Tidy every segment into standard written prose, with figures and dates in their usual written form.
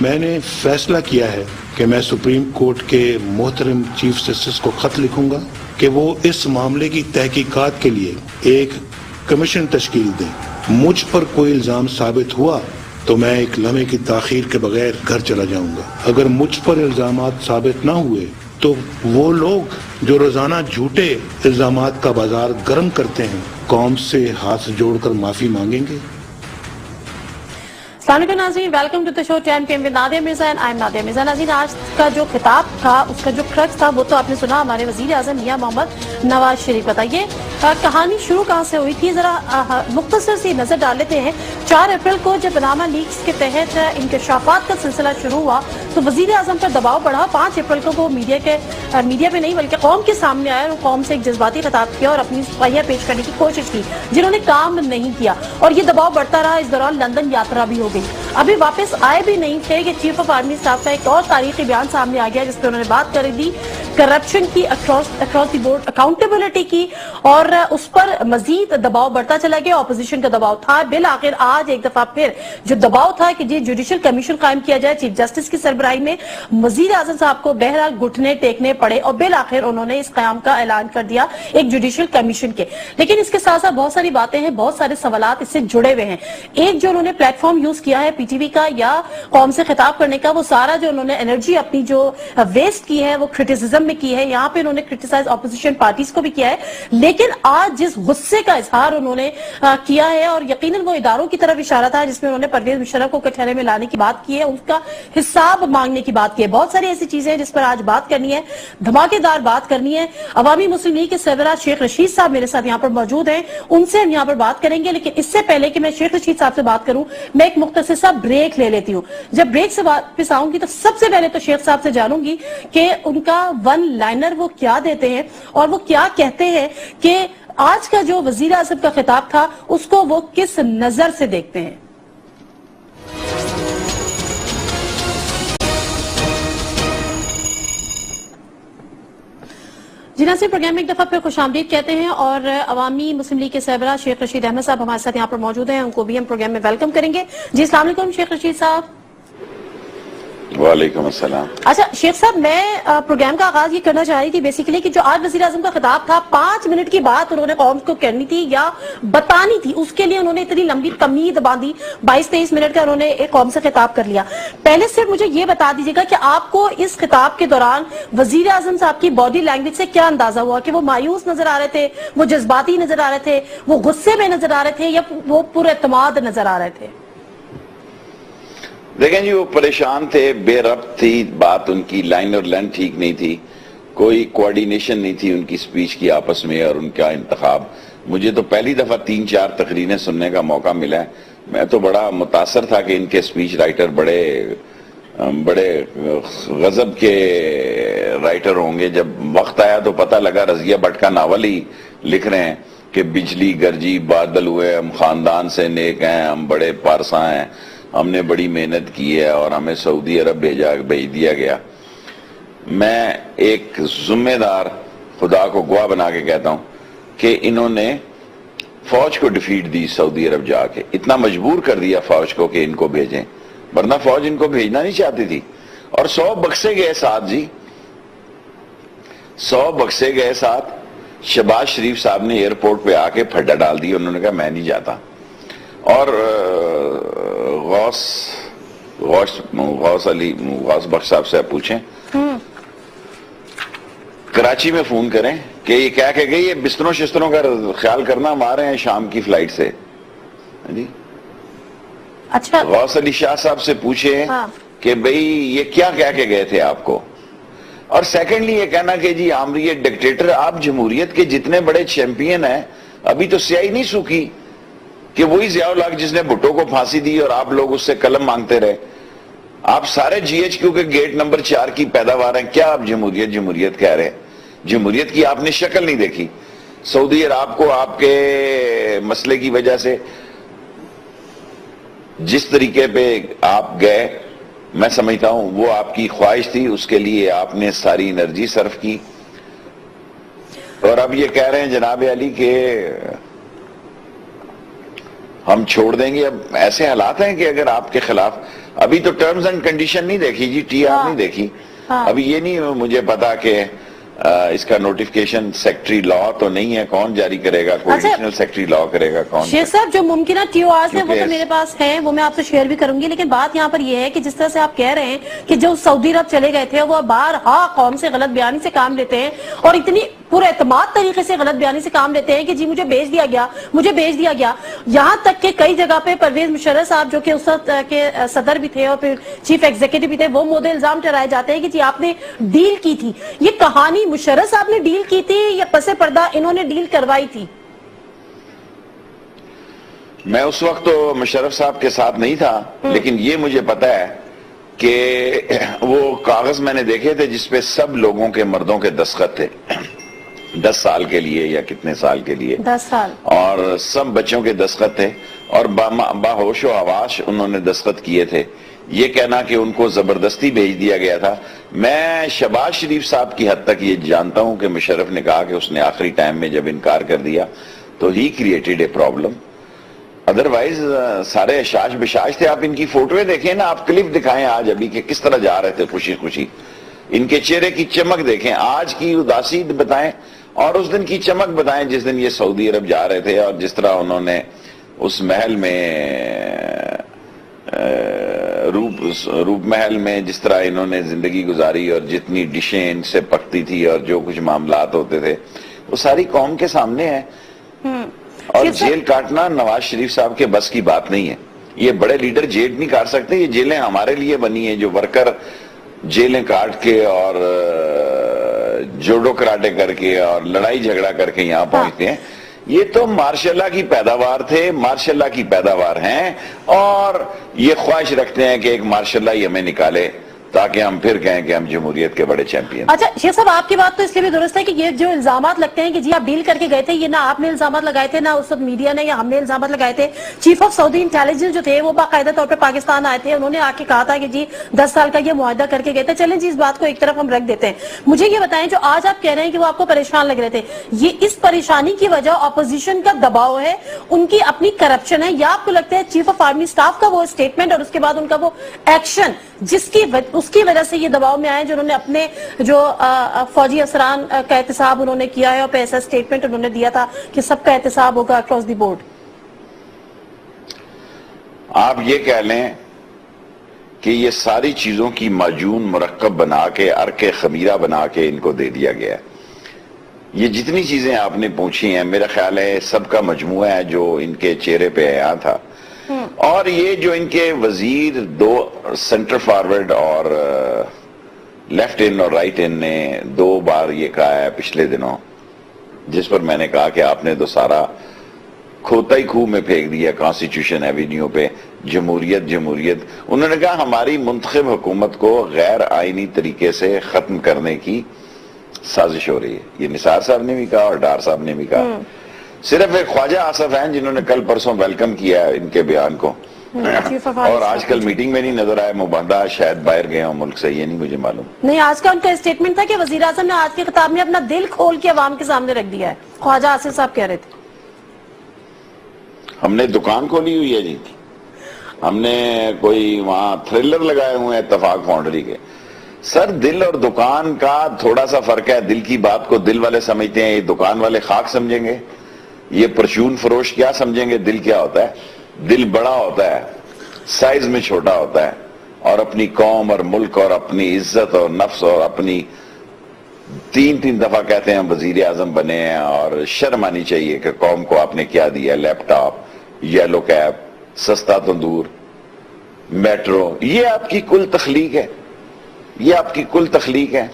میں نے فیصلہ کیا ہے کہ میں سپریم کورٹ کے محترم چیف جسٹس کو خط لکھوں گا کہ وہ اس معاملے کی تحقیقات کے لیے ایک کمیشن تشکیل دیں. مجھ پر کوئی الزام ثابت ہوا تو میں ایک لمحے کی تاخیر کے بغیر گھر چلا جاؤں گا. اگر مجھ پر الزامات ثابت نہ ہوئے تو وہ لوگ جو روزانہ جھوٹے الزامات کا بازار گرم کرتے ہیں قوم سے ہاتھ جوڑ کر معافی مانگیں گے. السلام علیکم ناظرین، welcome to the show 10 PM with Nadia Mirza and I am Nadia Mirza. ناظرین، آج کا جو خطاب تھا اس کا جو کرکس تھا وہ تو آپ نے سنا، ہمارے وزیر اعظم میاں محمد نواز شریف. بتائیے کہانی شروع کہاں سے ہوئی تھی، ذرا مختصر سی نظر ڈال لیتے ہیں. 4 اپریل کو جب پاناما لیکس کے تحت انکشافات کا سلسلہ شروع ہوا تو وزیر اعظم پر دباؤ بڑھا. 5 اپریل کو وہ میڈیا پہ نہیں بلکہ قوم کے سامنے آئے اور قوم سے ایک جذباتی خطاب کیا اور اپنی صفائیہ پیش کرنے کی کوشش کی جنہوں نے کام نہیں کیا، اور یہ دباؤ بڑھتا رہا. اس دوران لندن یاترا بھی ہو گئی. ابھی واپس آئے بھی نہیں تھے کہ چیف آف آرمی اسٹاف کا ایک اور تاریخی بیان سامنے آ گیا جس پہ انہوں نے بات کر دی کرپشن کی، اکراس دی بورڈ اکاؤنٹیبلٹی کی، اور اس پر مزید دباؤ بڑھتا چلا گیا. اپوزیشن کا دباؤ تھا. بالآخر آج ایک دفعہ پھر جو دباؤ تھا کہ جوڈیشل کمیشن قائم کیا جائے چیف جسٹس کی سربراہی میں، وزیر اعظم صاحب کو بہرحال گھٹنے ٹیکنے پڑے اور بالآخر انہوں نے اس قیام کا اعلان کر دیا ایک جوڈیشل کمیشن کے. لیکن اس کے ساتھ ساتھ بہت ساری باتیں ہیں، بہت سارے سوالات اس سے جڑے ہوئے ہیں. ایک جو انہوں نے پلیٹ فارم یوز کیا ہے پی ٹی وی کا یا قوم سے خطاب کرنے کا، وہ سارا جو انہوں نے انرجی اپنی جو ویسٹ کی ہے وہ کرٹیسزم میں کی ہے. یہاں پہ انہوں نے کرٹیسائز اپوزیشن پارٹیز کو بھی کیا ہے، لیکن آج جس غصے کا اظہار انہوں نے کیا ہے اور یقیناً وہ اداروں کی طرف اشارہ تھا جس میں انہوں نے پرویز مشرف کو کٹہرے میں لانے کی بات کی ہے، ان کا حساب مانگنے کی بات کی ہے. بہت ساری ایسی چیزیں ہیں جس پر آج بات کرنی ہے، دھماکے دار بات کرنی ہے. عوامی مسلم لیگ کے سربراہ شیخ رشید صاحب میرے ساتھ یہاں پر موجود ہیں، ان سے ہم یہاں پر بات کریں گے. لیکن اس سے پہلے کہ میں شیخ رشید صاحب سے بات کروں، میں ایک مختصر سا بریک لے لیتی ہوں. جب بریک سے واپس آؤں گی تو سب سے پہلے تو شیخ صاحب سے جانوں گی کہ ان کا ون لائنر وہ کیا دیتے ہیں اور وہ کیا کہتے ہیں کہ آج کا جو وزیر اعظم کا خطاب تھا اس کو وہ کس نظر سے دیکھتے ہیں. جی ناظرین، پروگرام میں ایک دفعہ پھر خوش آمدید کہتے ہیں اور عوامی مسلم لیگ کے سربراہ شیخ رشید احمد صاحب ہمارے ساتھ یہاں پر موجود ہیں، ان کو بھی ہم پروگرام میں ویلکم کریں گے. جی السلام علیکم شیخ رشید صاحب. وعلیکم السلام. اچھا شیخ صاحب، میں پروگرام کا آغاز یہ کرنا چاہ رہی تھی بیسیکلی کہ جو آج وزیر اعظم کا خطاب تھا 5 منٹ کی بات انہوں نے قوم کو کرنی تھی یا بتانی تھی، اس کے لیے انہوں نے اتنی لمبی تمہید باندھی. 22-23 منٹ کا انہوں نے ایک قوم سے خطاب کر لیا. پہلے صرف مجھے یہ بتا دیجیے گا کہ آپ کو اس خطاب کے دوران وزیر اعظم صاحب کی باڈی لینگویج سے کیا اندازہ ہوا کہ وہ مایوس نظر آ رہے تھے، وہ جذباتی نظر آ رہے تھے، وہ غصے میں نظر آ رہے تھے یا وہ پر اعتماد نظر آ رہے تھے؟ دیکھیں جی، وہ پریشان تھے، بے ربط تھی بات، ان کی لائن اور لین ٹھیک نہیں تھی، کوئی کوارڈینیشن نہیں تھی ان کی سپیچ کی آپس میں اور ان کا انتخاب. مجھے تو پہلی دفعہ 3-4 تقریریں سننے کا موقع ملا ہے. میں تو بڑا متاثر تھا کہ ان کے سپیچ رائٹر بڑے غضب کے رائٹر ہوں گے. جب وقت آیا تو پتہ لگا رضیہ بٹ کا ناول ہی لکھ رہے ہیں کہ بجلی گرجی بادل ہوئے، ہم خاندان سے نیک ہیں، ہم بڑے پارساں ہیں، ہم نے بڑی محنت کی ہے اور ہمیں سعودی عرب بھیج دیا گیا. میں ایک ذمہ دار خدا کو گواہ بنا کے کہتا ہوں کہ انہوں نے فوج کو ڈیفیٹ دی سعودی عرب جا کے، اتنا مجبور کر دیا فوج کو کہ ان کو بھیجیں، ورنہ فوج ان کو بھیجنا نہیں چاہتی تھی. اور 100 بکسے گئے ساتھ. جی 100 بکسے گئے ساتھ. شہباز شریف صاحب نے ایئرپورٹ پہ آ کے پھڈا ڈال دی، انہوں نے کہا میں نہیں جاتا. اور غوث بخش صاحب سے پوچھیں، کراچی میں فون کریں کہ یہ کیا کہ گئی، یہ بستروں شستروں کا خیال کرنا، ہم آ رہے ہیں شام کی فلائٹ سے. جی اچھا، غوث علی شاہ صاحب سے پوچھیں کہ بھئی یہ کیا کہہ کے گئے تھے آپ کو. اور سیکنڈلی یہ کہنا کہ جی آمریت ڈکٹیٹر، آپ جمہوریت کے جتنے بڑے چیمپئن ہیں ابھی تو سیاہی نہیں سوکھی کہ وہی ضیاء الحق جس نے بھٹو کو پھانسی دی اور آپ لوگ اس سے قلم مانگتے رہے. آپ سارے جی ایچ کیو کے گیٹ نمبر 4 کی پیداوار ہیں، کیا آپ جمہوریت کہہ رہے ہیں؟ جمہوریت کی آپ نے شکل نہیں دیکھی. سعودی عرب کو آپ کے مسئلے کی وجہ سے جس طریقے پہ آپ گئے، میں سمجھتا ہوں وہ آپ کی خواہش تھی، اس کے لیے آپ نے ساری انرجی صرف کی. اور اب یہ کہہ رہے ہیں جناب علی کہ ہم چھوڑ دیں گے. اب ایسے حالات ہیں کہ اگر آپ کے خلاف ابھی تو ٹرمز اینڈ کنڈیشن نہیں دیکھی جی, ٹی آر نہیں دیکھی, ابھی یہ نہیں مجھے پتا کہ اس کا نوٹیفکیشن سیکٹری لا تو نہیں ہے, کون جاری کرے گا, کوئی ایڈیشنل سیکٹری لا کرے گا کون. شیخ صاحب جو ممکنہ ٹی او آرز ہیں وہ تو میرے پاس ہیں, وہ میں آپ سے شیئر بھی کروں گی, لیکن بات یہاں پر یہ ہے کہ جس طرح سے آپ کہہ رہے ہیں کہ جو سعودی عرب چلے گئے تھے وہ بارہا قوم سے غلط بیانی سے کام لیتے ہیں اور اتنی پورے اعتماد طریقے سے غلط بیانی سے کام لیتے ہیں کہ جی مجھے بھیج دیا گیا, یہاں تک کہ کئی جگہ پہ پرویز مشرف صاحب جو کہ اس وقت کے صدر بھی تھے اور پھر چیف ایگزیکٹو بھی تھے, وہ مودے الزام ٹھہرائے جاتے ہیں کہ جی آپ نے ڈیل کی تھی. یہ کہانی مشرف صاحب نے ڈیل کی تھی یا پس پردہ انہوں نے ڈیل کروائی تھی؟ میں اس وقت تو مشرف صاحب کے ساتھ نہیں تھا, لیکن یہ مجھے پتا ہے کہ وہ کاغذ میں نے دیکھے تھے جس پہ سب لوگوں کے مردوں کے دستخط تھے 10 سال کے لیے یا کتنے سال کے لیے, 10 سال, اور سب بچوں کے دستخط تھے اور باہوش و حواس انہوں نے دستخط کیے تھے. یہ کہنا کہ ان کو زبردستی بھیج دیا گیا تھا, میں شہباز شریف صاحب کی حد تک یہ جانتا ہوں کہ مشرف نے کہا کہ اس نے آخری ٹائم میں جب انکار کر دیا تو he created a problem, otherwise سارے اشاش بشاش تھے. آپ ان کی فوٹویں دیکھیں نا, آپ کلپ دکھائیں آج ابھی کہ کس طرح جا رہے تھے خوشی خوشی, ان کے چہرے کی چمک دیکھیں, آج کی اداسی بتائیں اور اس دن کی چمک بتائیں جس دن یہ سعودی عرب جا رہے تھے, اور جس طرح انہوں نے اس محل میں روپ محل میں جس طرح انہوں نے زندگی گزاری اور جتنی ڈشیں ان سے پکتی تھی اور جو کچھ معاملات ہوتے تھے وہ ساری قوم کے سامنے ہیں. اور جیل کاٹنا نواز شریف صاحب کے بس کی بات نہیں ہے, یہ بڑے لیڈر جیل نہیں کاٹ سکتے, یہ جیلیں ہمارے لیے بنی ہیں جو ورکر جیلیں کاٹ کے اور جوڈو کراٹے کر کے اور لڑائی جھگڑا کر کے یہاں پہنچتے ہیں. یہ تو ماشاء اللہ کی پیداوار تھے, ماشاء اللہ کی پیداوار ہیں, اور یہ خواہش رکھتے ہیں کہ ایک ماشاء اللہ ہی ہمیں نکالے تاکہ ہم پھر کہیں کہ ہم جمہوریت کے بڑے چیمپئن. اچھا شیخ صاحب, آپ کی بات تو اس لیے بھی درست ہے کہ یہ جو الزامات لگتے ہیں کہ جی آپ ڈیل کر کے گئے تھے, یہ نہ آپ نے الزامات لگائے تھے, نہ اس وقت میڈیا نے یا ہم نے الزامات لگائے تھے. چیف آف سعودی انٹیلیجنس جو تھے وہ باقاعدہ طور پہ پاکستان آئے تھے, انہوں نے آ کے کہا تھا کہ جی 10 سال کا یہ معاہدہ کر کے گئے تھے. چلیں جی اس بات کو ایک طرف ہم رکھ دیتے ہیں. مجھے یہ بتائیں جو آج آپ کہہ رہے ہیں کہ وہ آپ کو پریشان لگ رہے تھے, یہ اس پریشانی کی وجہ اپوزیشن کا دباؤ ہے, ان کی اپنی کرپشن ہے, یا آپ کو لگتا ہے چیف آف آرمی سٹاف کا وہ اسٹیٹمنٹ اور اس کے بعد ان کا وہ ایکشن اس کی وجہ سے یہ دباؤ میں آئے, جو انہوں نے اپنے جو فوجی افسران کا احتساب انہوں نے کیا ہے اور ایسا اسٹیٹمنٹ انہوں نے دیا تھا کہ سب کا احتساب ہوگا اکراس دی بورڈ؟ آپ یہ کہہ لیں کہ یہ ساری چیزوں کی معجون مرکب بنا کے عرق خمیرہ بنا کے ان کو دے دیا گیا ہے. یہ جتنی چیزیں آپ نے پوچھی ہیں میرا خیال ہے سب کا مجموعہ ہے جو ان کے چہرے پہ آیا تھا, اور یہ جو ان کے وزیر دو سینٹر فارورڈ اور لیفٹ ان اور رائٹ ان نے 2 بار یہ کہا ہے پچھلے دنوں, جس پر میں نے کہا کہ آپ نے تو سارا کھوتا ہی کھو میں پھینک دیا کانسٹیٹیوشن ایوینیو پہ, جمہوریت جمہوریت. انہوں نے کہا ہماری منتخب حکومت کو غیر آئینی طریقے سے ختم کرنے کی سازش ہو رہی ہے. یہ نثار صاحب نے بھی کہا اور ڈار صاحب نے بھی کہا. صرف ایک خواجہ آصف ہیں جنہوں نے کل پرسوں ویلکم کیا ان کے بیان کو, اور آج کل میٹنگ میں نہیں نظر آئے, مبادہ شاید باہر گئے ہوں ملک سے, یہ نہیں مجھے معلوم. نہیں, آج کا ان کا اسٹیٹمنٹ تھا کہ وزیر اعظم نے آج کے خطاب میں اپنا دل کھول کے عوام کے سامنے رکھ دیا ہے. خواجہ آصف صاحب کہہ رہے تھے ہم نے دکان کھولی ہوئی ہے جی, ہم نے کوئی وہاں تھرلر لگائے ہوئے ہیں اتفاق فاؤنڈری کے. سر دل اور دکان کا تھوڑا سا فرق ہے, دل کی بات کو دل والے سمجھتے ہیں, یہ دکان والے خاک سمجھیں گے, یہ پرچون فروش کیا سمجھیں گے. دل کیا ہوتا ہے؟ دل بڑا ہوتا ہے, سائز میں چھوٹا ہوتا ہے, اور اپنی قوم اور ملک اور اپنی عزت اور نفس اور اپنی 3 دفعہ کہتے ہیں وزیر اعظم بنے ہیں, اور شرم آنی چاہیے کہ قوم کو آپ نے کیا دیا, لیپ ٹاپ, یلو کیب, سستا تندور, میٹرو. یہ آپ کی کل تخلیق ہے, یہ آپ کی کل تخلیق ہے.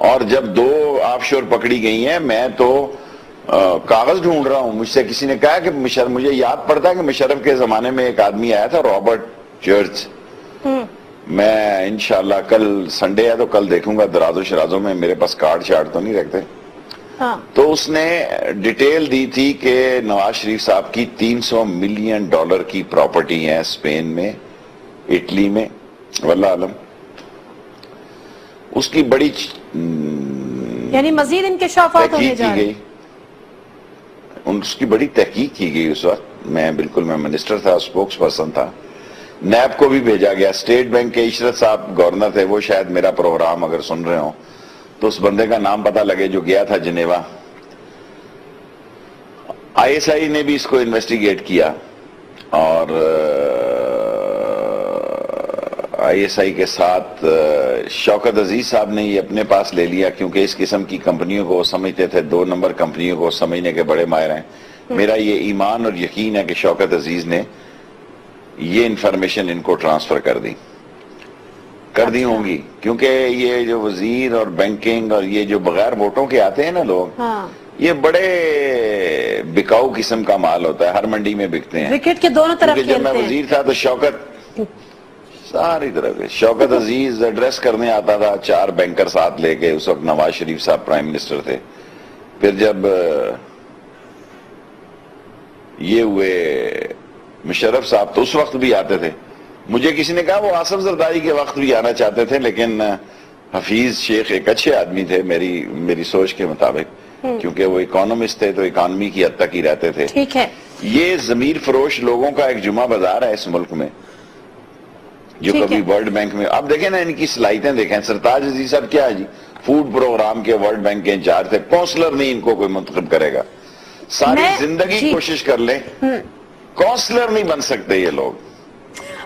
اور جب 2 آف شور پکڑی گئی ہیں, میں تو کاغذ ڈھونڈ رہا ہوں. مجھ سے کسی نے کہا کہ مجھے یاد پڑتا ہے کہ مشرف کے زمانے میں ایک آدمی آیا تھا رابرٹ چرچ. میں انشاءاللہ کل سنڈے ہے تو کل دیکھوں گا دراز و شرازوں میں, میرے پاس کارڈ شارڈ تو نہیں رکھتے. تو اس نے ڈیٹیل دی تھی کہ نواز شریف صاحب کی $300 ملین کی پراپرٹی ہے اسپین میں, اٹلی میں, واللہ عالم. اس کی بڑی یعنی مزید انکشافات ہونے جا رہے ہیں. اس کی بڑی تحقیق کی گئی اس وقت، میں منسٹر تھا، اسپوکس پرسن تھا، نیب کو بھی بھیجا گیا، اسٹیٹ بینک کے عشرت صاحب گورنر تھے، وہ شاید میرا پروگرام اگر سن رہے ہوں تو اس بندے کا نام پتہ لگے جو گیا تھا جنیوا۔ آئی ایس آئی نے بھی اس کو انویسٹیگیٹ کیا اور آئی ایس آئی کے ساتھ شوکت عزیز صاحب نے یہ اپنے پاس لے لیا، کیونکہ اس قسم کی کمپنیوں کو سمجھتے تھے، 2 نمبر کمپنیوں کو سمجھنے کے بڑے ماہر ہیں۔ میرا یہ ایمان اور یقین ہے کہ شوکت عزیز نے یہ انفارمیشن ان کو ٹرانسفر کر دی ہوں گی، کیونکہ یہ جو وزیر اور بینکنگ اور یہ جو بغیر ووٹوں کے آتے ہیں نا لوگ، یہ بڑے بکاؤ قسم کا مال ہوتا ہے، ہر منڈی میں بکتے ہیں، وکٹ کے دونوں طرف کیونکہ جب میں وزیر تھا تو ساری طرف شوکت عزیز ایڈریس کرنے آتا تھا 4 بینکر ساتھ لے کے، اس وقت نواز شریف صاحب پرائم منسٹر تھے، پھر جب یہ ہوئے مشرف صاحب تو اس وقت بھی آتے تھے، مجھے کسی نے کہا وہ آصف زرداری کے وقت بھی آنا چاہتے تھے، لیکن حفیظ شیخ ایک اچھے آدمی تھے میری سوچ کے مطابق، کیونکہ وہ اکانومسٹ تھے تو اکانومی کی حد تک ہی رہتے تھے۔ ٹھیک ہے، یہ ضمیر فروش لوگوں کا ایک جمعہ بازار ہے اس ملک میں، جو کبھی ورلڈ بینک میں، آپ دیکھیں نا ان کی صلاحیتیں دیکھیں، سرتاج عزیز صاحب کیا ہے جی، فوڈ پروگرام کے ورلڈ بینک کے انچارج تھے، کونسلر نہیں ان کو کوئی منتخب کرے گا، ساری زندگی کوشش کر لیں کونسلر نہیں بن سکتے یہ لوگ۔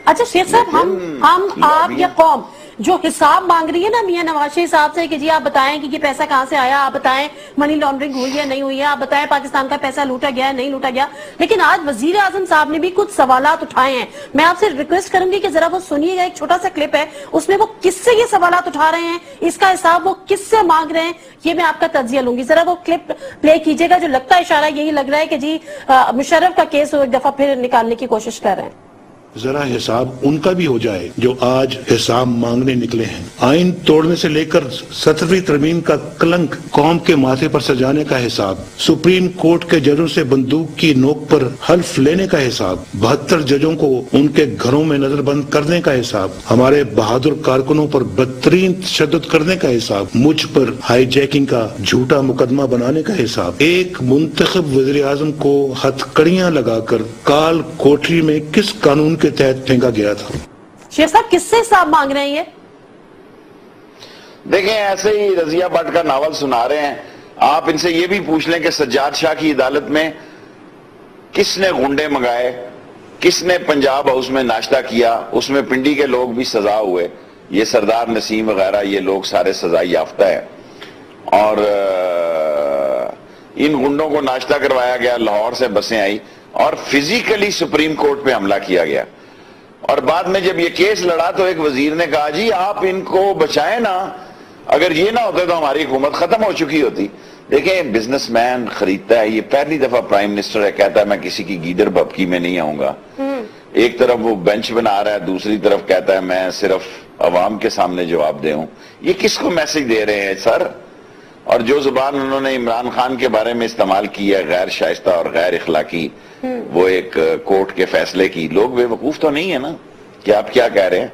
اچھا شیخ صاحب، ہم آپ یا قوم جو حساب مانگ رہی ہے نا میاں نواز شریف صاحب سے کہ جی آپ بتائیں کہ یہ پیسہ کہاں سے آیا، آپ بتائیں منی لانڈرنگ ہوئی ہے نہیں ہوئی ہے، آپ بتائیں پاکستان کا پیسہ لوٹا گیا ہے نہیں لوٹا گیا، لیکن آج وزیر اعظم صاحب نے بھی کچھ سوالات اٹھائے ہیں، میں آپ سے ریکویسٹ کروں گی کہ ذرا وہ سنیے گا، ایک چھوٹا سا کلپ ہے، اس میں وہ کس سے یہ سوالات اٹھا رہے ہیں، اس کا حساب وہ کس سے مانگ رہے ہیں، یہ میں آپ کا تجزیہ لوں گی، ذرا وہ کلپ پلے کیجئے گا، جو لگتا ہے اشارہ یہی لگ رہا ہے کہ جی مشرف کا کیس ایک دفعہ پھر نکالنے کی کوشش کر رہے ہیں۔ ذرا حساب ان کا بھی ہو جائے جو آج حساب مانگنے نکلے ہیں۔ آئین توڑنے سے لے کر 17ویں ترمیم کا کلنک قوم کے ماتھے پر سجانے کا حساب، سپریم کورٹ کے ججوں سے بندوق کی نوک پر حلف لینے کا حساب، 72 ججوں کو ان کے گھروں میں نظر بند کرنے کا حساب، ہمارے بہادر کارکنوں پر بدترین تشدد کرنے کا حساب، مجھ پر ہائی جیکنگ کا جھوٹا مقدمہ بنانے کا حساب، ایک منتخب وزیر اعظم کو ہتھکڑیاں لگا کر کال کوٹری میں کس قانون کے تحت پھینکا گیا تھا۔ شیخ صاحب کس سے حساب مانگ رہے ہیں یہ؟ دیکھیں ایسے ہی رضیہ بٹ کا ناول سنا رہے ہیں، آپ ان سے یہ بھی پوچھ لیں کہ سجاد شاہ کی عدالت میں کس نے گنڈے منگائے، کس نے پنجاب ہاؤس میں ناشتہ کیا، اس میں پنڈی کے لوگ بھی سزا ہوئے، یہ سردار نسیم وغیرہ یہ لوگ سارے سزا یافتہ ہیں، اور ان گنڈوں کو ناشتہ کروایا گیا، لاہور سے بسیں آئی اور فزیکلی سپریم کورٹ پہ حملہ کیا گیا، اور بعد میں جب یہ کیس لڑا تو ایک وزیر نے کہا جی آپ ان کو بچائیں نا، اگر یہ نہ ہوتے تو ہماری حکومت ختم ہو چکی ہوتی۔ دیکھیں بزنس مین خریدتا ہے، یہ پہلی دفعہ پرائم منسٹر ہے، کہتا ہے میں کسی کی گیدر بھبکی میں نہیں آؤں گا، ایک طرف وہ بینچ بنا رہا ہے، دوسری طرف کہتا ہے میں صرف عوام کے سامنے جواب دے ہوں، یہ کس کو میسج دے رہے ہیں سر؟ اور جو زبان انہوں نے عمران خان کے بارے میں استعمال کی ہے غیر شائستہ اور غیر اخلاقی، وہ ایک کورٹ کے فیصلے کی، لوگ بے وقوف تو نہیں ہے نا کہ آپ کیا کہہ رہے ہیں؟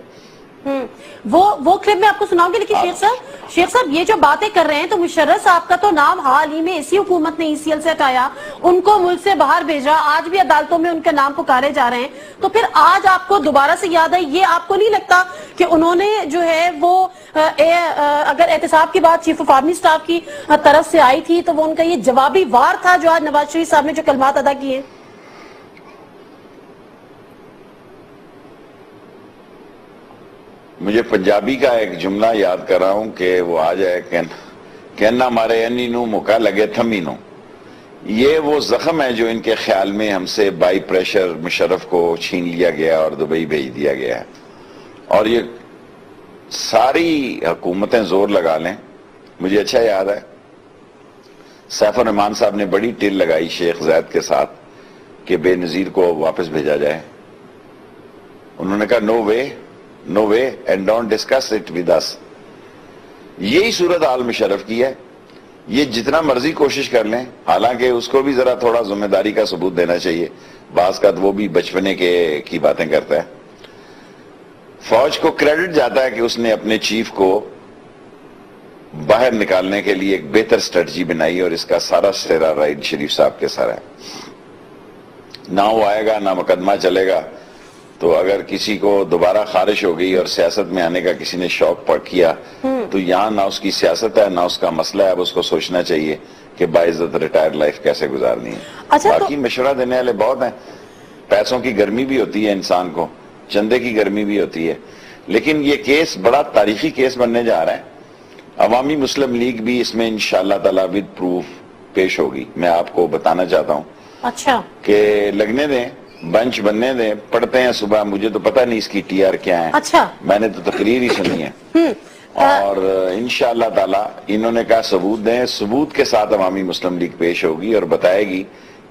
وہ کلپ میں آپ کو سناؤں گی، لیکن شیخ صاحب یہ جو باتیں کر رہے ہیں تو مشرف صاحب کا تو نام حال ہی میں اسی حکومت نے ECL سے ہٹایا، ان کو ملک سے باہر بھیجا، آج بھی عدالتوں میں ان کا نام پکارے جا رہے ہیں، تو پھر آج آپ کو دوبارہ سے یاد ہے، یہ آپ کو نہیں لگتا کہ انہوں نے جو ہے وہ اگر احتساب کی بات چیف آف آرمی سٹاف کی طرف سے آئی تھی تو وہ ان کا یہ جوابی وار تھا جو آج نواز شریف صاحب نے جو کلمات ادا کیے؟ مجھے پنجابی کا ایک جملہ یاد کر رہا ہوں کہ وہ آ جائے کہنا مارے انی نو موقع لگے تھمی نو، یہ وہ زخم ہے جو ان کے خیال میں ہم سے بائی پریشر مشرف کو چھین لیا گیا اور دبئی بھیج دیا گیا ہے، اور یہ ساری حکومتیں زور لگا لیں۔ مجھے اچھا یاد ہے سیف الرحمان صاحب نے بڑی ٹل لگائی شیخ زید کے ساتھ کہ بے نظیر کو واپس بھیجا جائے، انہوں نے کہا no way and don't discuss it with us. یہی صورتحال مشرف کی ہے، یہ جتنا مرضی کوشش کر لیں، حالانکہ اس کو بھی ذرا تھوڑا ذمہ داری کا ثبوت دینا چاہیے، بعض کا وہ بھی بچپنے کی باتیں کرتا ہے۔ فوج کو کریڈٹ جاتا ہے کہ اس نے اپنے چیف کو باہر نکالنے کے لیے ایک بہتر اسٹریٹجی بنائی اور اس کا سارا سٹیرا رائد شریف صاحب کے سر ہے. نہ وہ آئے گا نہ مقدمہ چلے گا. تو اگر کسی کو دوبارہ خارش ہو گئی اور سیاست میں آنے کا کسی نے شوق کیا تو یہاں نہ اس کی سیاست ہے نہ اس کا مسئلہ ہے. اب اس کو سوچنا چاہیے کہ باعزت ریٹائر لائف کیسے گزارنی ہے. باقی مشورہ دینے والے بہت ہیں. پیسوں کی گرمی بھی ہوتی ہے انسان کو, چندے کی گرمی بھی ہوتی ہے, لیکن یہ کیس بڑا تاریخی کیس بننے جا رہا ہے. عوامی مسلم لیگ بھی اس میں انشاءاللہ تعالی ود پروف پیش ہوگی. میں آپ کو بتانا چاہتا ہوں اچھا کہ لگنے دیں, بنچ بننے دیں, پڑھتے ہیں صبح. مجھے تو پتہ نہیں اس کی ٹی آر کیا ہے. اچھا میں نے تو تقریر ہی سنی ہے. اور انشاءاللہ تعالی انہوں نے کہا ثبوت دیں. ثبوت کے ساتھ عوامی مسلم لیگ پیش ہوگی اور بتائے گی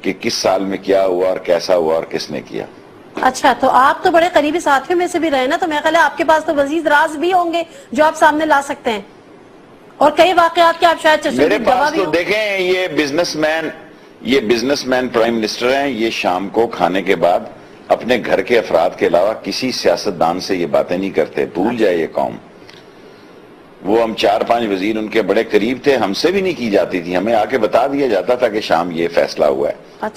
کہ کس سال میں کیا ہوا اور کیسا ہوا اور کس نے کیا. اچھا تو آپ تو بڑے قریبی ساتھیوں میں سے بھی رہے نا, تو میں خیال ہے آپ کے پاس تو وزیر راز بھی ہوں گے جو آپ سامنے لا سکتے ہیں, اور کئی واقعات کے آپ شاید میرے پاس تو دیکھیں یہ بزنس مین پرائم منسٹر ہیں. یہ شام کو کھانے کے بعد اپنے گھر کے افراد کے علاوہ کسی سیاستدان سے یہ باتیں نہیں کرتے. بھول جائے یہ قوم. وہ ہم 4-5 وزیر ان کے بڑے قریب تھے, ہم سے بھی نہیں کی جاتی تھی. ہمیں آ کے بتا دیا جاتا تھا کہ شام یہ فیصلہ ہوا ہے.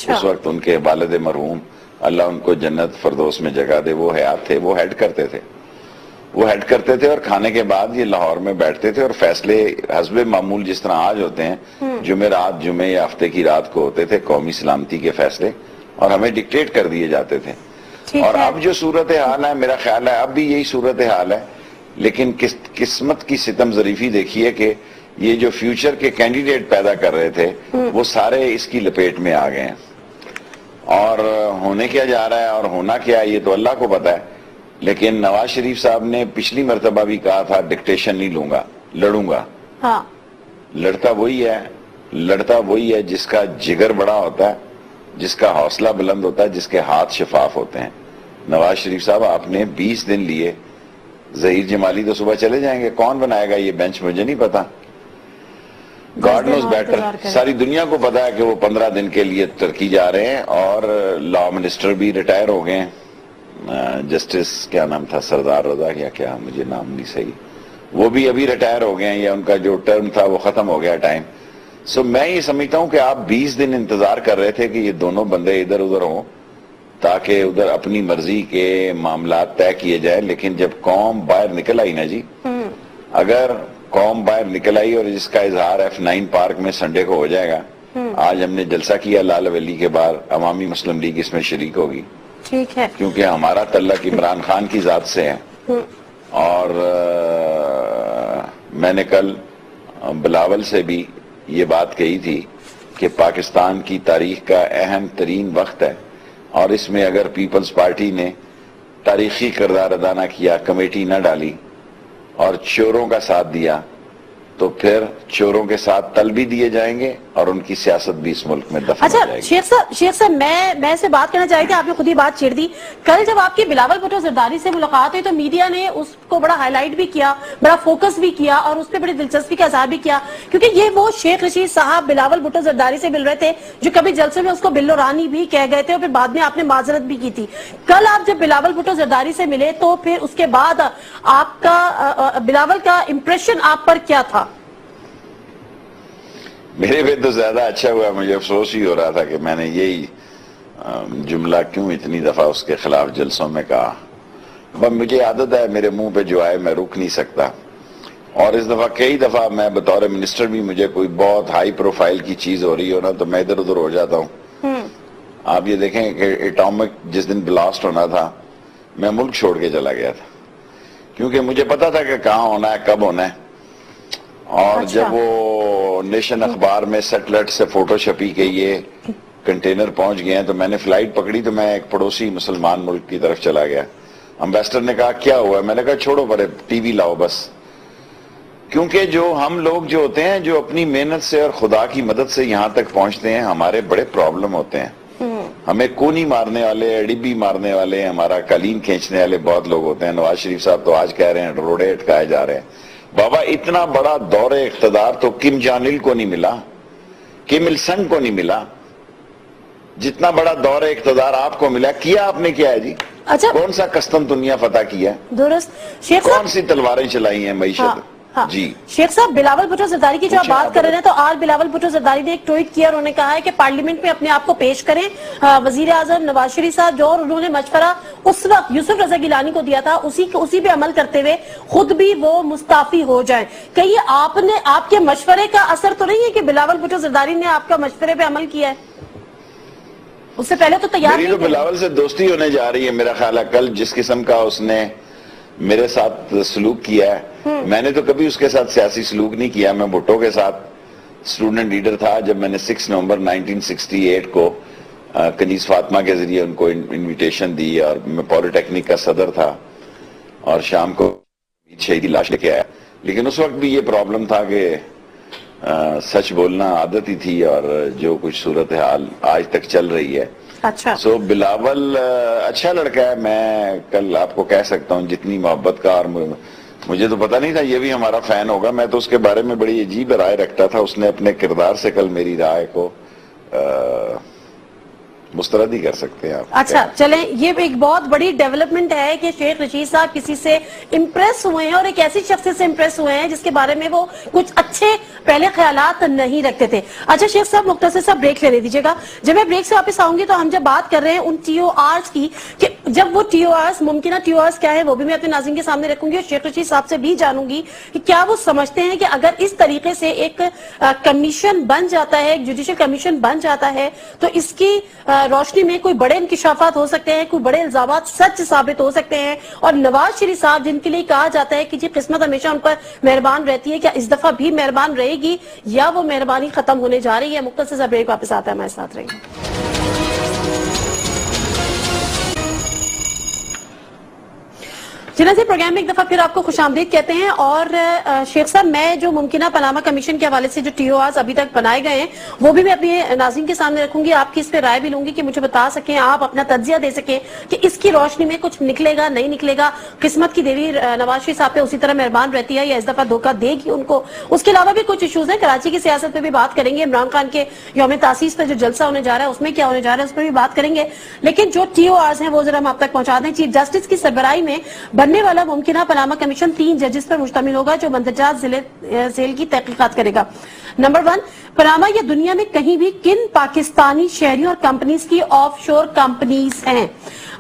اس وقت ان کے والد مرحوم اللہ ان کو جنت فردوس میں جگہ دے وہ حیات تھے, وہ ہیڈ کرتے تھے اور کھانے کے بعد یہ لاہور میں بیٹھتے تھے اور فیصلے حسب معمول جس طرح آج ہوتے ہیں جمعے یا ہفتے کی رات کو ہوتے تھے قومی سلامتی کے فیصلے, اور ہمیں ڈکٹیٹ کر دیے جاتے تھے. اور اب جو صورتحال ہے میرا خیال ہے اب بھی یہی صورتحال ہے, لیکن قسمت کی ستم ظریفی دیکھیے کہ یہ جو فیوچر کے کینڈیڈیٹ پیدا کر رہے تھے وہ سارے اس کی لپیٹ میں آ گئے ہیں. اور ہونے کیا جا رہا ہے اور ہونا کیا ہے یہ تو اللہ کو پتا ہے. لیکن نواز شریف صاحب نے پچھلی مرتبہ بھی کہا تھا ڈکٹیشن نہیں لوں گا, لڑوں گا. لڑتا وہی ہے جس کا جگر بڑا ہوتا ہے, جس کا حوصلہ بلند ہوتا ہے, جس کے ہاتھ شفاف ہوتے ہیں. نواز شریف صاحب آپ نے 20 دن لیے. ظہیر جمالی تو صبح چلے جائیں گے, کون بنائے گا یہ بینچ مجھے نہیں پتا. God knows better. ساری دنیا کو پتا ہے کہ وہ 15 دن کے لیے ترکی جا رہے ہیں. اور لا منسٹر بھی ریٹائر ہو گئے ہیں. جسٹس کیا نام تھا, سردار رضا یا کیا, مجھے نام نہیں صحیح, وہ بھی ابھی ریٹائر ہو گئے ہیں یا ان کا جو ٹرم تھا وہ ختم ہو گیا ٹائم. سو میں یہ سمجھتا ہوں کہ آپ 20 دن انتظار کر رہے تھے کہ یہ دونوں بندے ادھر ادھر ہوں تاکہ ادھر اپنی مرضی کے معاملات طے کیے جائیں. لیکن جب قوم باہر نکل آئی نا جی, اگر قوم باہر نکل آئی اور جس کا اظہار F9 پارک میں سنڈے کو ہو جائے گا. آج ہم نے جلسہ کیا لال ویلی کے بعد, عوامی مسلم لیگ اس میں شریک ہوگی. ٹھیک ہے, کیونکہ ہمارا تعلق عمران خان کی ذات سے ہے. اور میں نے کل بلاول سے بھی یہ بات کہی تھی کہ پاکستان کی تاریخ کا اہم ترین وقت ہے, اور اس میں اگر پیپلز پارٹی نے تاریخی کردار ادا نہ کیا, کمیٹی نہ ڈالی اور چوروں کا ساتھ دیا, تو پھر چوروں کے ساتھ تل بھی دیے جائیں گے اور ان کی سیاست بھی اس ملک میں دفن ہو جائے گی. شیخ صاحب میں سے بات کرنا چاہی تھی, آپ نے خود ہی بات چھیڑ دی. کل جب آپ کی بلاول بھٹو زرداری سے ملاقات ہوئی تو میڈیا نے اس کو بڑا ہائی لائٹ بھی کیا, بڑا فوکس بھی کیا اور اس پہ بڑی دلچسپی کا اظہار بھی کیا, کیونکہ یہ وہ شیخ رشید صاحب بلاول بھٹو زرداری سے مل رہے تھے جو کبھی جلسے میں اس کو بلو رانی بھی کہہ گئے تھے اور پھر بعد میں آپ نے معذرت بھی کی تھی. کل آپ جب بلاول بھٹو زرداری سے ملے تو پھر اس کے بعد آپ کا بلاول کا امپریشن آپ پر کیا تھا؟ میرے پہ تو زیادہ اچھا ہوا. مجھے افسوس ہی ہو رہا تھا کہ میں نے یہی جملہ کیوں اتنی دفعہ اس کے خلاف جلسوں میں کہا. مجھے عادت ہے میرے منہ پہ جو آئے میں رک نہیں سکتا, اور اس دفعہ کئی دفعہ میں بطور منسٹر بھی مجھے کوئی بہت ہائی پروفائل کی چیز ہو رہی ہو نا تو میں ادھر ادھر ہو جاتا ہوں. آپ یہ دیکھیں کہ ایٹامک جس دن بلاسٹ ہونا تھا میں ملک چھوڑ کے چلا گیا تھا, کیونکہ مجھے پتا تھا کہ کہاں ہونا ہے, کب ہونا ہے. اور جب وہ نیشن اخبار میں سیٹلائٹ سے فوٹو چھپی کہ یہ کنٹینر پہنچ گئے ہیں تو میں نے فلائٹ پکڑی تو میں ایک پڑوسی مسلمان ملک کی طرف چلا گیا. امبیسڈر نے کہا کیا ہوا ہے, میں نے کہا چھوڑو پرے, ٹی وی لاؤ بس. کیونکہ جو ہم لوگ جو ہوتے ہیں جو اپنی محنت سے اور خدا کی مدد سے یہاں تک پہنچتے ہیں, ہمارے بڑے پرابلم ہوتے ہیں. ہمیں کونی مارنے والے, ڈبی مارنے والے, ہمارا قالین کھینچنے والے بہت لوگ ہوتے ہیں. نواز شریف صاحب تو آج کہہ رہے ہیں روڑے اٹکائے جا رہے ہیں. بابا اتنا بڑا دور اقتدار تو کم جان il کو نہیں ملا, کم il سنگ کو نہیں ملا, جتنا بڑا دور اقتدار آپ کو ملا. کیا آپ نے کیا ہے جی؟ کون سا قسطنطنیہ فتح کیا ہے؟ درست. شیخ کون سی تلواریں چلائی ہیں معیشت؟ ہاں جی شیخ صاحب، بلاول بھٹو زرداری کی جو آپ بات کر رہے ہیں تو آج بلاول بھٹو زرداری نے ایک ٹویٹ کیا اور انہوں نے کہا ہے کہ پارلیمنٹ میں اپنے آپ کو پیش کریں. وزیر اعظم نواز شریف صاحب جو، اور انہوں نے مشورہ اس وقت یوسف رضا گیلانی کو دیا تھا، اسی پہ عمل کرتے ہوئے خود بھی وہ مستعفی ہو جائیں. کہ یہ آپ کے مشورے کا اثر تو نہیں ہے کہ بلاول بھٹو زرداری نے آپ کا مشورے پہ عمل کیا ہے؟ اس سے پہلے تو تیار میری نہیں تو تھے. بلاول سے دوستی ہونے جا رہی ہے میرا خیال ہے. کل جس قسم کا اس نے میرے ساتھ سلوک کیا ہے، میں نے تو کبھی اس کے ساتھ سیاسی سلوک نہیں کیا. میں بھٹو کے ساتھ اسٹوڈنٹ لیڈر تھا جب میں نے 6 نومبر 1968 کو کنیز فاطمہ کے ذریعے ان کو انویٹیشن دی، اور میں پولی ٹیکنک کا صدر تھا اور شام کو شہیدی لاش لے کے آیا. لیکن اس وقت بھی یہ پرابلم تھا کہ سچ بولنا عادت ہی تھی، اور جو کچھ صورتحال آج تک چل رہی ہے. اچھا سو بلاول اچھا لڑکا ہے. میں کل آپ کو کہہ سکتا ہوں جتنی محبت کا، اور مجھے تو پتہ نہیں تھا یہ بھی ہمارا فین ہوگا. میں تو اس کے بارے میں بڑی عجیب رائے رکھتا تھا. اس نے اپنے کردار سے کل میری رائے کو مسترد ہی کر سکتے ہیں آپ. اچھا چلیں، یہ ایک بہت بڑی ڈیولپمنٹ ہے کہ شیخ رشید صاحب کسی سے امپریس ہوئے ہیں، اور ایک ایسی شخصیت سے امپریس ہوئے ہیں جس کے بارے میں وہ کچھ اچھے پہلے خیالات نہیں رکھتے تھے. اچھا شیخ صاحب، مختصر سا بریک لینے دیجیے گا. جب میں بریک سے واپس آؤں گی تو ہم جب بات کر رہے ہیں ان ٹی او آرز کی، کہ جب وہ ٹی او آرز، ممکنہ ٹی او آرز کیا ہے وہ بھی میں اپنے ناظرین کے سامنے رکھوں گی، اور شیخ رشید صاحب سے بھی جانوں گی کہ کیا وہ سمجھتے ہیں کہ اگر اس طریقے سے ایک کمیشن بن جاتا ہے، ایک جوڈیشل کمیشن بن جاتا ہے، تو اس کی روشنی میں کوئی بڑے انکشافات ہو سکتے ہیں، کوئی بڑے الزامات سچ ثابت ہو سکتے ہیں. اور نواز شریف صاحب جن کے لیے کہا جاتا ہے کہ جی قسمت ہمیشہ ان پر مہربان رہتی ہے، کیا اس دفعہ بھی مہربان رہے گی یا وہ مہربانی ختم ہونے جا رہی ہے؟ مختصر سا بریک، واپس آتا ہے ہمارے ساتھ رہیے. چنانچہ پروگرام میں ایک دفعہ پھر آپ کو خوش آمدید کہتے ہیں. اور شیخ صاحب، میں جو ممکنہ پاناما کمیشن کے حوالے سے جو ٹی او آرز ابھی تک بنائے گئے ہیں وہ بھی میں اپنے ناظرین کے سامنے رکھوں گی. آپ کی اس پہ رائے بھی لوں گی کہ مجھے بتا سکیں، آپ اپنا تجزیہ دے سکیں کہ اس کی روشنی میں کچھ نکلے گا نہیں نکلے گا. قسمت کی دیوی نواز شریف صاحب پہ اسی طرح مہربان رہتی ہے یا اس دفعہ دھوکہ دے گی ان کو؟ اس کے علاوہ بھی کچھ ایشوز ہیں. کراچی کی سیاست پہ بھی بات کریں گے. عمران خان کے یوم تاسیس پہ جو جلسہ ہونے جا رہا ہے اس میں کیا ہونے جا رہا ہے اس پہ بھی بات کریں گے. لیکن جو ٹی او آرز ہیں وہ ذرا ہم آپ تک پہنچا دیں. چیف جسٹس کی سربراہی میں بننے والا ممکنہ پاناما کمیشن 3 ججز پر مشتمل ہوگا جو مندرجہ ذیل کی تحقیقات کرے گا. نمبر 1، پاناما یہ دنیا میں کہیں بھی کن پاکستانی شہریوں اور کمپنیز کی آف شور کمپنیز ہیں؟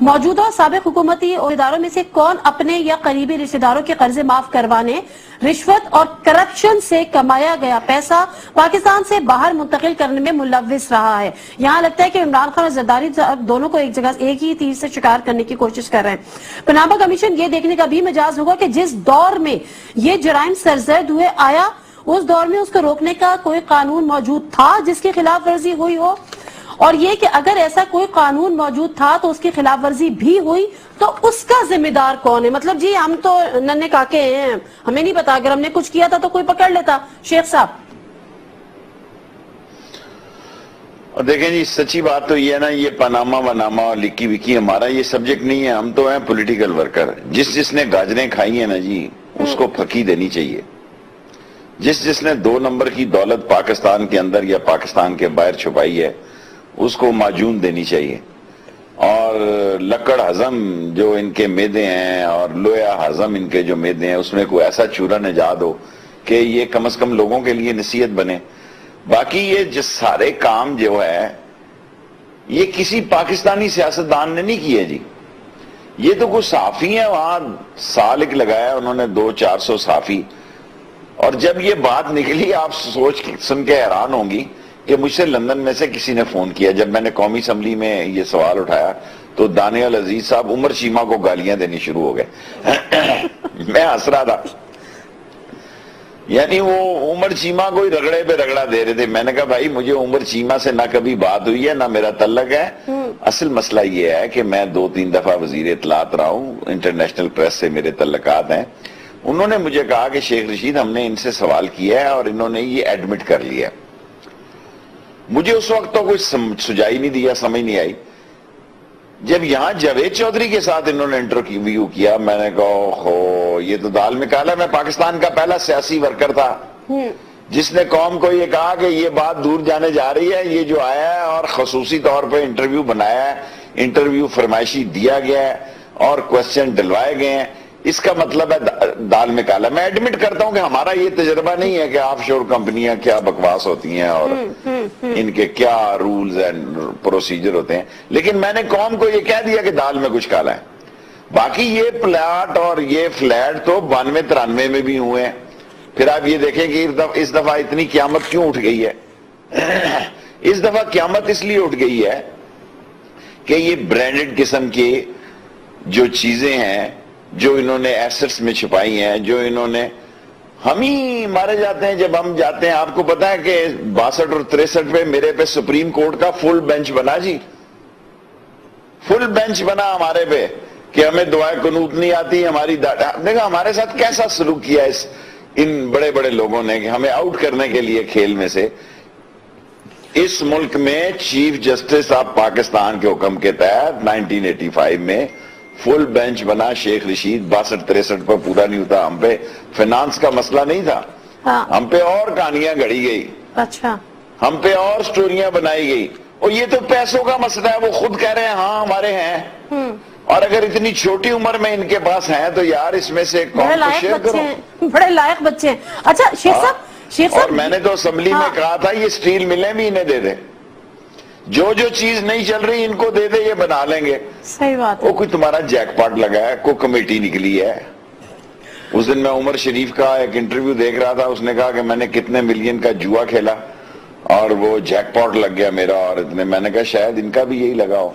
موجودہ اور سابق حکومتی عہدیداروں میں سے کون اپنے یا قریبی رشتہ داروں کے قرضے معاف کروانے، رشوت اور کرپشن سے کمایا گیا پیسہ پاکستان سے باہر منتقل کرنے میں ملوث رہا ہے؟ یہاں لگتا ہے کہ عمران خان اور زرداری دونوں کو ایک جگہ ایک ہی تیر سے شکار کرنے کی کوشش کر رہے ہیں. پاناما کمیشن یہ دیکھنے کا بھی مجاز ہوگا کہ جس دور میں یہ جرائم سرزد ہوئے آیا اس دور میں اس کو روکنے کا کوئی قانون موجود تھا جس کی خلاف ورزی ہوئی ہو، اور یہ کہ اگر ایسا کوئی قانون موجود تھا تو اس کی خلاف ورزی بھی ہوئی تو اس کا ذمہ دار کون ہے؟ مطلب جی ہم تو ننھے کاکے ہیں، ہمیں نہیں پتا، اگر ہم نے کچھ کیا تھا تو کوئی پکڑ لیتا. شیخ صاحب دیکھیں جی، سچی بات تو یہ ہے نا، یہ پاناما وناما اور لکی وکی ہمارا یہ سبجیکٹ نہیں ہے. ہم تو ہیں پولیٹیکل ورکر. جس نے گاجریں کھائی ہیں نا جی، اس کو پھکی دینی چاہیے. جس نے 2 نمبر کی دولت پاکستان کے اندر یا پاکستان کے باہر چھپائی ہے اس کو معجون دینی چاہیے. اور لکڑ ہضم جو ان کے میدے ہیں اور لویا ہضم ان کے جو میدے ہیں اس میں کوئی ایسا چورا نجات ہو کہ یہ کم از کم لوگوں کے لیے نصیحت بنے. باقی یہ جس سارے کام جو ہے یہ کسی پاکستانی سیاستدان نے نہیں کیے جی. یہ تو کوئی صحافی ہیں وہاں سالک لگایا انہوں نے 200-400 صحافی. اور جب یہ بات نکلی آپ سن کے حیران ہوں گی کہ مجھ سے لندن میں سے کسی نے فون کیا. جب میں نے قومی اسمبلی میں یہ سوال اٹھایا تو دانیال عزیز صاحب عمر چیمہ کو گالیاں دینی شروع ہو گئے. میں ہنس رہا تھا، یعنی وہ عمر چیمہ کو ہی رگڑے پہ رگڑا دے رہے تھے. میں نے کہا بھائی مجھے عمر چیمہ سے نہ کبھی بات ہوئی ہے نہ میرا تعلق ہے. اصل مسئلہ یہ ہے کہ میں 2-3 دفعہ وزیر اطلاعات رہا ہوں، انٹرنیشنل پریس سے میرے تعلقات ہیں. انہوں نے مجھے کہا کہ شیخ رشید ہم نے ان سے سوال کیا ہے اور انہوں نے یہ ایڈمٹ کر لیا. مجھے اس وقت تو کوئی سجائی نہیں دیا، سمجھ نہیں آئی. جب یہاں جاوید چودھری کے ساتھ انہوں نے انٹرویو کیا میں نے کہا یہ تو دال میں کالا. میں پاکستان کا پہلا سیاسی ورکر تھا جس نے قوم کو یہ کہا کہ یہ بات دور جانے جا رہی ہے. یہ جو آیا ہے اور خصوصی طور پہ انٹرویو بنایا ہے، انٹرویو فرمائشی دیا گیا ہے اور کوسچن ڈلوائے گئے ہیں. اس کا مطلب ہے دال میں کالا. میں ایڈمٹ کرتا ہوں کہ ہمارا یہ تجربہ نہیں ہے کہ آف شور کمپنیاں کیا بکواس ہوتی ہیں اور ان کے کیا رولز اینڈ پروسیجر ہوتے ہیں, لیکن میں نے قوم کو یہ کہہ دیا کہ دال میں کچھ کالا ہے. باقی یہ پلاٹ اور یہ فلیٹ تو 92-93 میں بھی ہوئے ہیں. پھر آپ یہ دیکھیں کہ اس دفعہ اتنی قیامت کیوں اٹھ گئی ہے. اس دفعہ قیامت اس لیے اٹھ گئی ہے کہ یہ برانڈڈ قسم کی جو چیزیں ہیں جو انہوں نے ایسٹس میں چھپائی ہیں, جو انہوں نے, ہم ہی مارے جاتے ہیں جب ہم جاتے ہیں. آپ کو پتا ہے کہ 62 اور 63 پہ میرے پہ سپریم کورٹ کا فل بینچ بنا, جی فل بینچ بنا ہمارے پہ کہ ہمیں دعائے قنوت نہیں آتی, ہماری دیکھا ہمارے ساتھ کیسا سلوک کیا ان بڑے بڑے لوگوں نے کہ ہمیں آؤٹ کرنے کے لیے کھیل میں سے. اس ملک میں چیف جسٹس آف پاکستان کے حکم کے تحت 1985 میں فل بینچ بنا شیخ رشید. 62-63 پر پورا نہیں ہوتا. ہم پہ فائنانس کا مسئلہ نہیں تھا, ہم پہ اور کہانیاں گھڑی گئی, اچھا ہم پہ اور سٹوریاں بنائی گئی. اور یہ تو پیسوں کا مسئلہ ہے. وہ خود کہہ رہے ہیں ہاں ہمارے ہیں, اور اگر اتنی چھوٹی عمر میں ان کے پاس ہیں تو یار اس میں سے قوم کو شیئر کرو. بڑے لائق بچے ہیں. اچھا شیخ صاحب, اور میں نے تو اسمبلی میں کہا تھا یہ سٹیل ملیں بھی انہیں دے دیں, جو چیز نہیں چل رہی ان کو دے دے, یہ بنا لیں گے. صحیح بات ہے. وہ کوئی تمہارا جیک پاٹ لگا ہے, کوئی کمیٹی نکلی ہے. اس دن میں عمر شریف کا ایک انٹرویو دیکھ رہا تھا, اس نے کہا کہ میں نے کتنے ملین کا جوا کھیلا اور وہ جیک پاٹ لگ گیا میرا, اور اتنے. میں نے کہا شاید ان کا بھی یہی لگا ہو.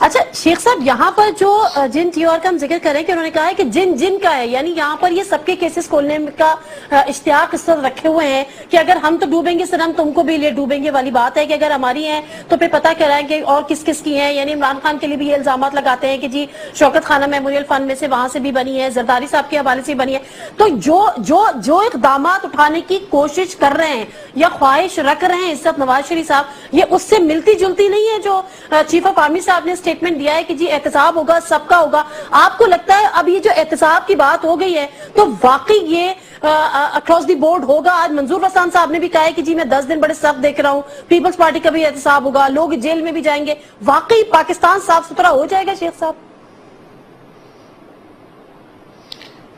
اچھا شیخ صاحب, یہاں پر جو جن ٹی آر کا ہم ذکر کریں کہ انہوں نے کہا ہے کہ جن کا ہے, یعنی یہاں پر یہ سب کے کیسز کھولنے کا اشتیاق اس طرح رکھے ہوئے ہیں کہ اگر ہم تو ڈوبیں گے سر ہم تم کو بھی لے ڈوبیں گے والی بات ہے کہ اگر ہماری ہیں تو پھر پتہ کرائیں کہ اور کس کس کی ہیں. یعنی عمران خان کے لیے بھی یہ الزامات لگاتے ہیں کہ جی شوکت خانہ میموریل فنڈ میں سے وہاں سے بھی بنی ہے, زرداری صاحب کے حوالے سے بنی ہے. تو جو اقدامات اٹھانے کی کوشش کر رہے ہیں یا خواہش رکھ رہے ہیں عزت نواز شریف صاحب, یہ اس سے ملتی جلتی نہیں ہے جو چیف آف آرمی صاحب نے اسٹیٹمنٹ دیا ہے کہ جی احتساب ہوگا, سب کا ہوگا. آپ کو لگتا ہے اب یہ جو احتساب کی بات ہو گئی ہے تو واقعی یہ اکراس دی بورڈ ہوگا؟ آج منظور رسان صاحب نے بھی کہا ہے کہ جی میں 10 دن بڑے سخت دیکھ رہا ہوں, پیپلز پارٹی کا بھی احتساب ہوگا, لوگ جیل میں بھی جائیں گے. واقعی پاکستان صاف ستھرا ہو جائے گا شیخ صاحب؟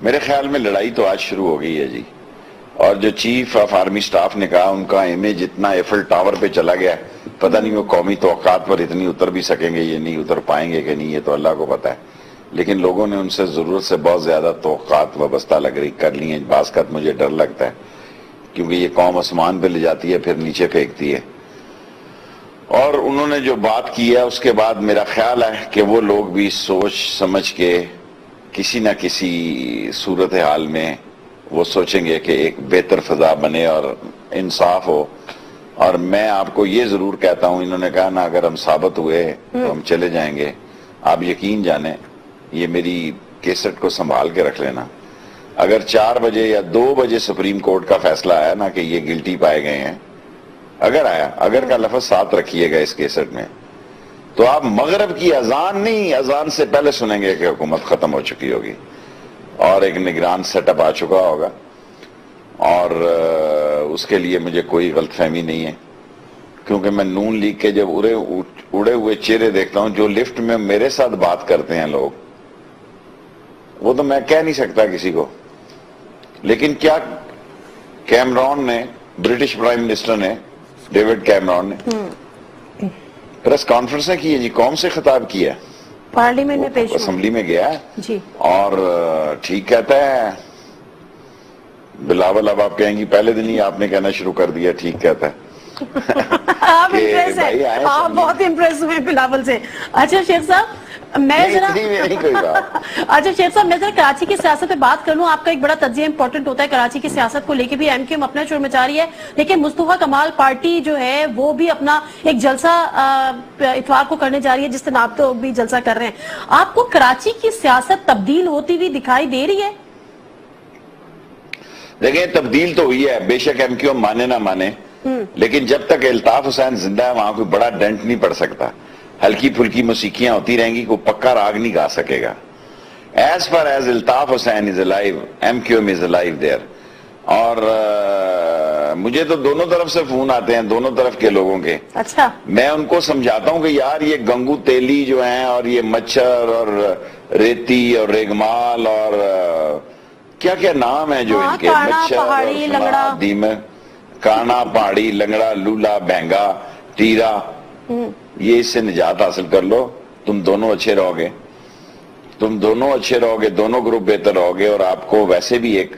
میرے خیال میں لڑائی تو آج شروع ہو گئی ہے جی. اور جو چیف آف آرمی سٹاف نے کہا ان کا امیج اتنا ایفل ٹاور پہ چلا گیا ہے, پتہ نہیں وہ قومی توقعات پر اتنی اتر بھی سکیں گے, یہ نہیں اتر پائیں گے کہ نہیں, یہ تو اللہ کو پتہ ہے. لیکن لوگوں نے ان سے ضرورت سے بہت زیادہ توقعات وابستہ کر لی ہیں. بعض کا مجھے ڈر لگتا ہے کیونکہ یہ قوم آسمان پہ لے جاتی ہے پھر نیچے پھینکتی ہے. اور انہوں نے جو بات کی ہے اس کے بعد میرا خیال ہے کہ وہ لوگ بھی سوچ سمجھ کے کسی نہ کسی صورتحال میں وہ سوچیں گے کہ ایک بہتر فضا بنے اور انصاف ہو. اور میں آپ کو یہ ضرور کہتا ہوں, انہوں نے کہا نا اگر ہم ثابت ہوئے تو ہم چلے جائیں گے. آپ یقین جانیں, یہ میری کیسٹ کو سنبھال کے رکھ لینا, اگر 4 بجے یا 2 بجے سپریم کورٹ کا فیصلہ آیا نا کہ یہ گلٹی پائے گئے ہیں, اگر آیا, اگر کا لفظ ساتھ رکھیے گا اس کیسٹ میں, تو آپ مغرب کی اذان نہیں, اذان سے پہلے سنیں گے کہ حکومت ختم ہو چکی ہوگی اور ایک نگران سیٹ اپ آ چکا ہوگا. اور اس کے لیے مجھے کوئی غلط فہمی نہیں ہے, کیونکہ میں نون لیگ کے جب اڑے ہوئے چہرے دیکھتا ہوں, جو لفٹ میں میرے ساتھ بات کرتے ہیں لوگ, وہ تو میں کہہ نہیں سکتا کسی کو. لیکن کیا کیمرون نے, برٹش پرائم منسٹر نے, ڈیوڈ کیمرون نے پریس کانفرنسیں کی ہے جی, قوم سے خطاب کیا, پارلیمنٹ میں پیش اسمبلی میں گیا جی, اور ٹھیک کہتا ہے. بلاول اب آپ کہیں گی پہلے دن ہی آپ نے کہنا شروع کر دیا ٹھیک کہتا ہے. آپ امپریس ہیں, آپ بہت امپریس ہوئے بلاول سے. اچھا شیخ صاحب میں ذرا اچھا شیخ صاحب میں ذرا کراچی کی سیاست پہ بات کر لوں. آپ کا ایک بڑا تجزیہ امپورٹنٹ ہوتا ہے کراچی کی سیاست کو لے کے بھی. ایم کیو ایم اپنا شور مچا رہی ہے, لیکن مصطفیٰ کمال پارٹی جو ہے وہ بھی اپنا ایک جلسہ اتوار کو کرنے جا رہی ہے, جس دن آپ تو بھی جلسہ کر رہے ہیں. آپ کو کراچی کی سیاست تبدیل ہوتی ہوئی دکھائی دے رہی ہے؟ دیکھیں تبدیل تو ہوئی ہے, بے شک ایم کیو ایم مانے نہ مانے, لیکن جب تک الطاف حسین زندہ ہے وہاں کوئی بڑا ڈنٹ نہیں پڑ سکتا. ہلکی پھلکی موسیقیاں ہوتی رہیں گی, کوئی پکا راگ نہیں گا سکے گا. As far as Altaf Hussain is alive, M Q M is alive there. اور مجھے تو دونوں طرف سے فون آتے ہیں، دونوں طرف کے لوگوں کے. اچھا. میں ان کو سمجھاتا ہوں کہ یار یہ گنگو تیلی جو ہیں اور یہ مچھر اور ریتی اور ریگمال اور کیا کیا نام ہے جو ان کے، مچھر اور دیمک، کانا، پہاڑی، لنگڑا، لولا، بہنگا، ٹیرا، یہ اس سے نجات حاصل کر لو. تم دونوں اچھے رہو گے، تم دونوں اچھے رہو گے، دونوں گروپ بہتر رہو گے، اور آپ کو ویسے بھی ایک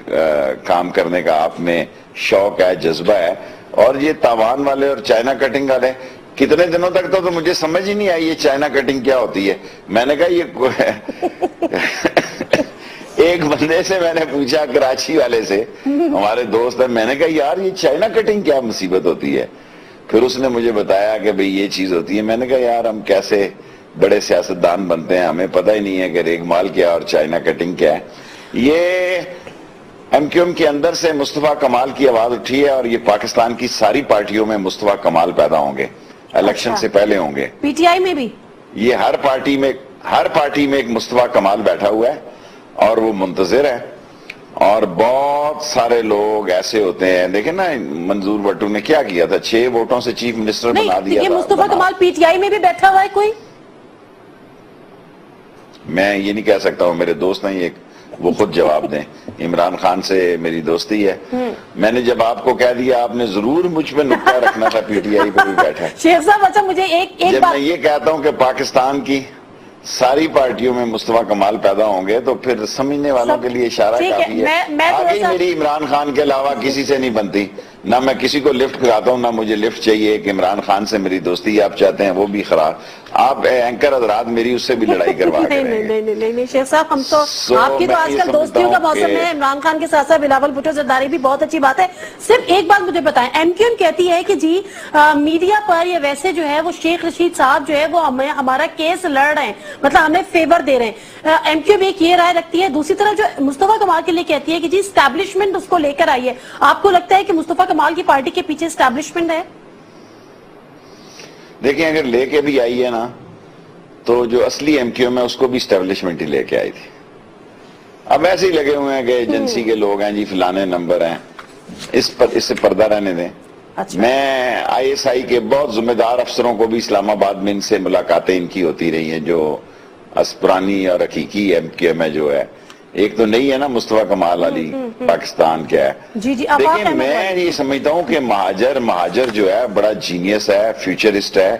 کام کرنے کا آپ میں شوق ہے، جذبہ ہے. اور یہ تاوان والے اور چائنا کٹنگ والے، کتنے دنوں تک تو مجھے سمجھ ہی نہیں آئی یہ چائنا کٹنگ کیا ہوتی ہے. میں نے کہا یہ ایک بندے سے میں نے پوچھا، کراچی والے سے، ہمارے دوست ہیں، میں نے کہا یار یہ چائنا کٹنگ کیا مصیبت ہوتی ہے. پھر اس نے مجھے بتایا کہ بھئی یہ چیز ہوتی ہے. میں نے کہا یار ہم کیسے بڑے سیاستدان بنتے ہیں، ہمیں پتہ ہی نہیں ہے کہ ریگمال کیا اور چائنا کٹنگ کیا ہے. یہ ایم کیو ایم کے اندر سے مصطفیٰ کمال کی آواز اٹھی ہے، اور یہ پاکستان کی ساری پارٹیوں میں مصطفیٰ کمال پیدا ہوں گے، الیکشن سے پہلے ہوں گے. پی ٹی آئی میں بھی یہ ہر پارٹی میں ایک مصطفیٰ کمال بیٹھا ہوا ہے اور وہ منتظر ہے. اور بہت سارے لوگ ایسے ہوتے ہیں، دیکھیں نا منظور بٹو نے کیا کیا تھا، 6 ووٹوں سے چیف منسٹر بنا دیا. یہ مصطفیٰ کمال پی ٹی آئی میں بھی بیٹھا ہوا ہے کوئی؟ میں یہ نہیں کہہ سکتا ہوں، میرے دوست ہیں وہ خود جواب دیں. عمران خان سے میری دوستی ہے. میں نے جب آپ کو کہہ دیا آپ نے ضرور مجھ پہ نکتہ رکھنا تھا، پی ٹی آئی پہ بھی بیٹھا ہے. شیخ صاحب اچھا مجھے ایک جب بات، میں یہ کہتا ہوں کہ پاکستان کی ساری پارٹیوں میں مصطفیٰ کمال پیدا ہوں گے تو پھر سمجھنے والوں کے لیے اشارہ کافی ہے. آگے میری عمران خان کے علاوہ کسی سے نہیں بنتی، نہ میں کسی کو لفٹ کراتا ہوں، نہ مجھے لفٹ چاہیے. کہ عمران خان سے میری دوستی آپ چاہتے ہیں وہ بھی خراب، آپ اینکر حضرات میری اس سے بھی لڑائی کروا کے رہیں گے. نہیں شیخ صاحب، ہم تو آپ کی تو آج کل دوستیوں کا موسم ہے. عمران خان کے ساتھ ساتھ بلاول بھٹو زرداری بھی بہت اچھی بات ہے. صرف ایک بات مجھے بتائیں، ایم کیو ایم کہتی ہے کہ جی میڈیا پر یا ویسے جو ہے وہ شیخ رشید صاحب جو ہے وہ ہمارا کیس لڑ رہے ہیں، مطلب ہمیں فیور دے رہے ہیں. ایم کیو ایم ایک یہ رائے رکھتی ہے. دوسری طرف جو مصطفیٰ کمال کے لیے کہتی ہے کہ جی اسٹیبلشمنٹ اس کو لے کر آئی ہے. آپ کو لگتا ہے کہ مصطفیٰ کمال کی پارٹی کے پیچھے اسٹیبلشمنٹ ہے؟ دیکھیں اگر لے کے بھی آئی ہے نا تو جو اصلی ایم کیو ایم ہے اس کو بھی اسٹیبلشمنٹ ہی لے کے آئی تھی. اب ایسے ہی لگے ہوئے ہیں کہ ایجنسی کے لوگ ہیں جی، فلانے نمبر ہیں، اس سے پردہ رہنے دیں. میں آئی ایس آئی کے بہت ذمہ دار افسروں کو بھی اسلام آباد میں ان سے ملاقاتیں ان کی ہوتی رہی ہیں، جو پرانی اور حقیقی ایم کیو ایم ہے جو ہے. ایک تو نہیں ہے نا مصطفیٰ کمال علی پاکستان کیا ہے. دیکھیں میں یہ سمجھتا ہوں کہ مہاجر جو ہے بڑا جینیس ہے، فیوچرسٹ ہے.